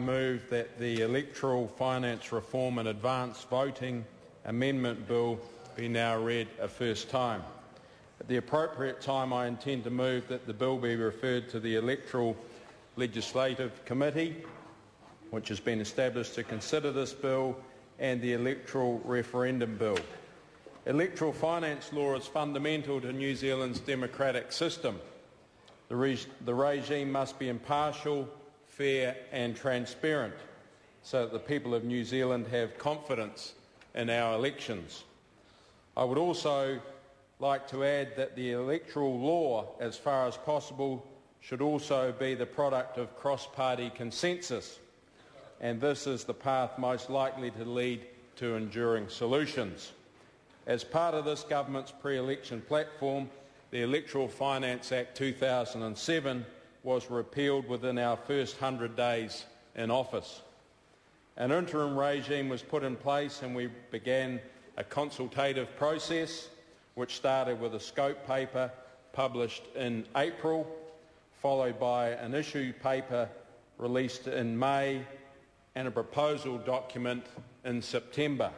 move that the Electoral Finance Reform and Advance Voting Amendment Bill be now read a first time. At the appropriate time, I intend to move that the bill be referred to the Electoral Legislative Committee, which has been established to consider this bill, and the Electoral Referendum Bill. Electoral finance law is fundamental to New Zealand's democratic system. The regime must be impartial, fair and transparent so that the people of New Zealand have confidence in our elections. I would also like to add that the electoral law, as far as possible, should also be the product of cross-party consensus, and this is the path most likely to lead to enduring solutions. As part of this government's pre-election platform, the Electoral Finance Act 2007 was repealed within our first 100 days in office. An interim regime was put in place and we began a consultative process which started with a scope paper published in April, followed by an issue paper released in May and a proposal document in September.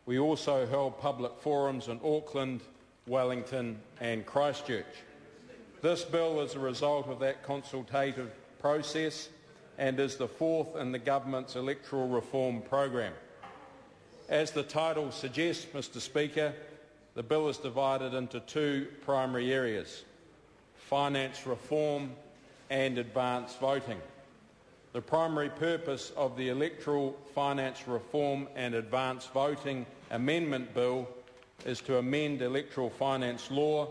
We also held public forums in Auckland, Wellington and Christchurch. This bill is a result of that consultative process and is the fourth in the government's electoral reform program. As the title suggests, Mr. Speaker, the bill is divided into two primary areas: finance reform and advance voting. The primary purpose of the Electoral Finance Reform and Advance Voting Amendment Bill is to amend electoral finance law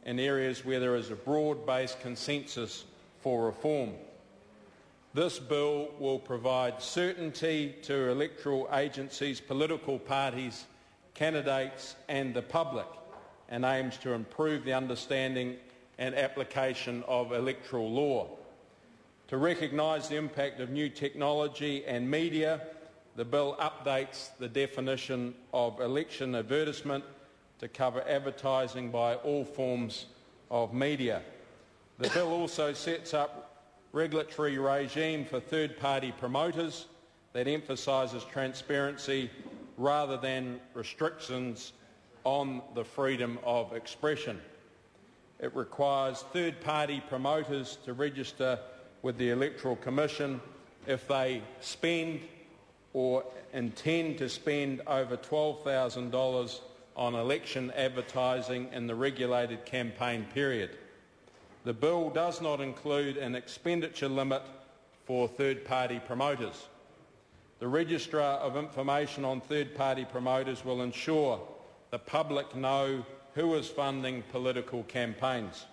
in areas where there is a broad-based consensus for reform. This bill will provide certainty to electoral agencies, political parties, candidates and the public, and aims to improve the understanding and application of electoral law. To recognise the impact of new technology and media, the bill updates the definition of election advertisement to cover advertising by all forms of media. The bill also sets up regulatory regime for third-party promoters that emphasises transparency rather than restrictions on the freedom of expression. It requires third-party promoters to register with the Electoral Commission if they spend or intend to spend over $12,000 on election advertising in the regulated campaign period. The bill does not include an expenditure limit for third-party promoters. The Registrar of Information on Third-Party Promoters will ensure the public know who is funding political campaigns.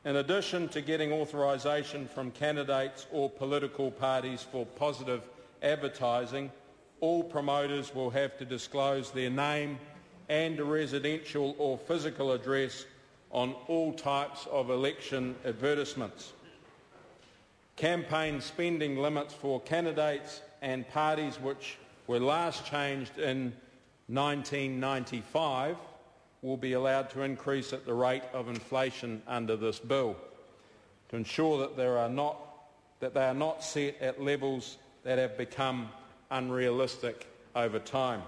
In addition to getting authorisation from candidates or political parties for positive advertising, all promoters will have to disclose their name and a residential or physical address on all types of election advertisements. Campaign spending limits for candidates and parties, which were last changed in 1995, will be allowed to increase at the rate of inflation under this bill, to ensure that they are not set at levels that have become unrealistic over time.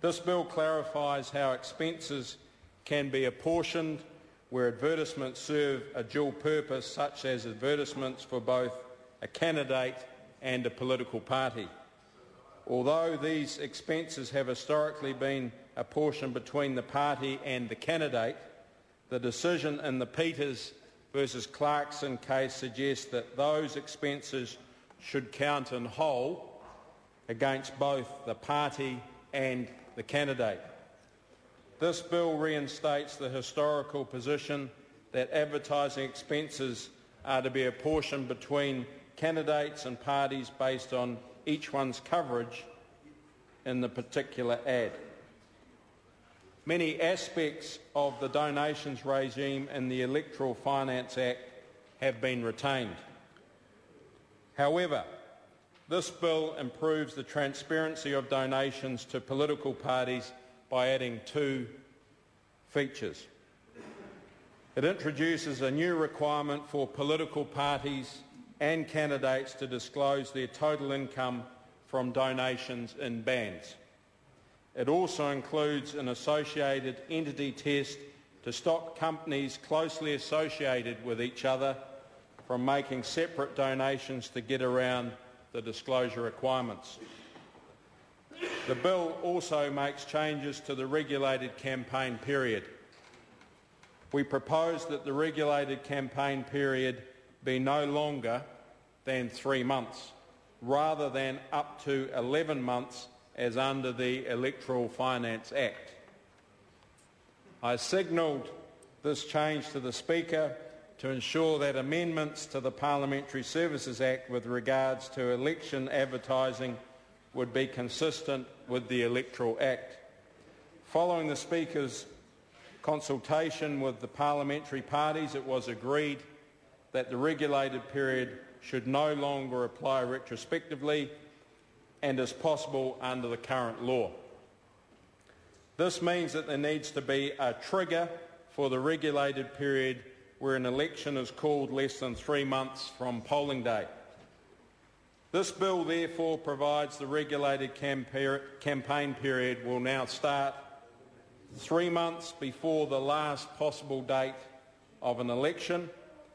This bill clarifies how expenses can be apportioned where advertisements serve a dual purpose, such as advertisements for both a candidate and a political party. Although these expenses have historically been apportioned between the party and the candidate, the decision in the Peters versus Clarkson case suggests that those expenses should count in whole against both the party and the candidate. This bill reinstates the historical position that advertising expenses are to be apportioned between candidates and parties based on each one's coverage in the particular ad. Many aspects of the donations regime in the Electoral Finance Act have been retained. However, this bill improves the transparency of donations to political parties by adding two features. It introduces a new requirement for political parties and candidates to disclose their total income from donations in bands. It also includes an associated entity test to stop companies closely associated with each other from making separate donations to get around the disclosure requirements. The bill also makes changes to the regulated campaign period. We propose that the regulated campaign period be no longer than 3 months, rather than up to 11 months as under the Electoral Finance Act. I signalled this change to the Speaker to ensure that amendments to the Parliamentary Services Act with regards to election advertising would be consistent with the Electoral Act. Following the Speaker's consultation with the parliamentary parties, it was agreed that the regulated period should no longer apply retrospectively and is possible under the current law. This means that there needs to be a trigger for the regulated period where an election is called less than 3 months from polling day. This bill therefore provides the regulated campaign period will now start 3 months before the last possible date of an election,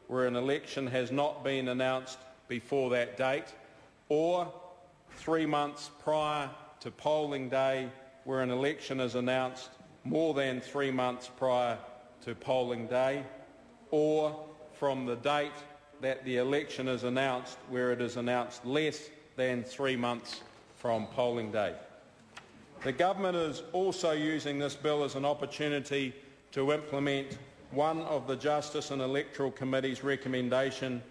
where an election has not been announced before that date, or 3 months prior to polling day, where an election is announced more than 3 months prior to polling day, or from the date that the election is announced, where it is announced less than 3 months from polling day. The government is also using this bill as an opportunity to implement one of the Justice and Electoral Committee's recommendation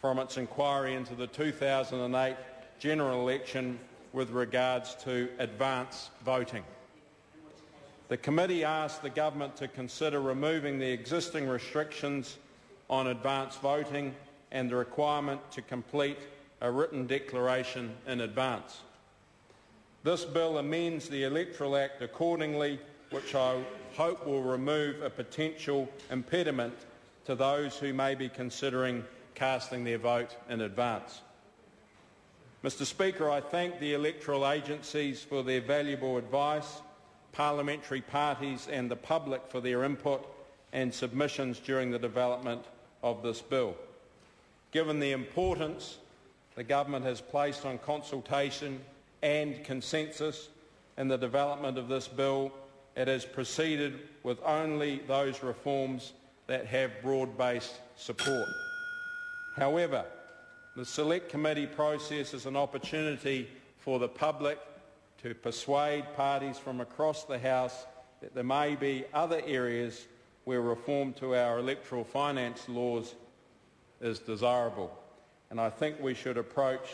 from its inquiry into the 2008 general election with regards to advance voting. The committee asked the government to consider removing the existing restrictions on advance voting and the requirement to complete a written declaration in advance. This bill amends the Electoral Act accordingly, which I hope will remove a potential impediment to those who may be considering casting their vote in advance. Mr. Speaker, I thank the electoral agencies for their valuable advice, parliamentary parties and the public for their input and submissions during the development of this bill. Given the importance the government has placed on consultation and consensus in the development of this bill, it has proceeded with only those reforms that have broad-based support. However, the Select Committee process is an opportunity for the public to persuade parties from across the House that there may be other areas where reform to our electoral finance laws is desirable. And I think we should approach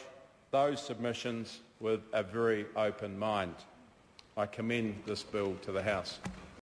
those submissions with a very open mind. I commend this bill to the House.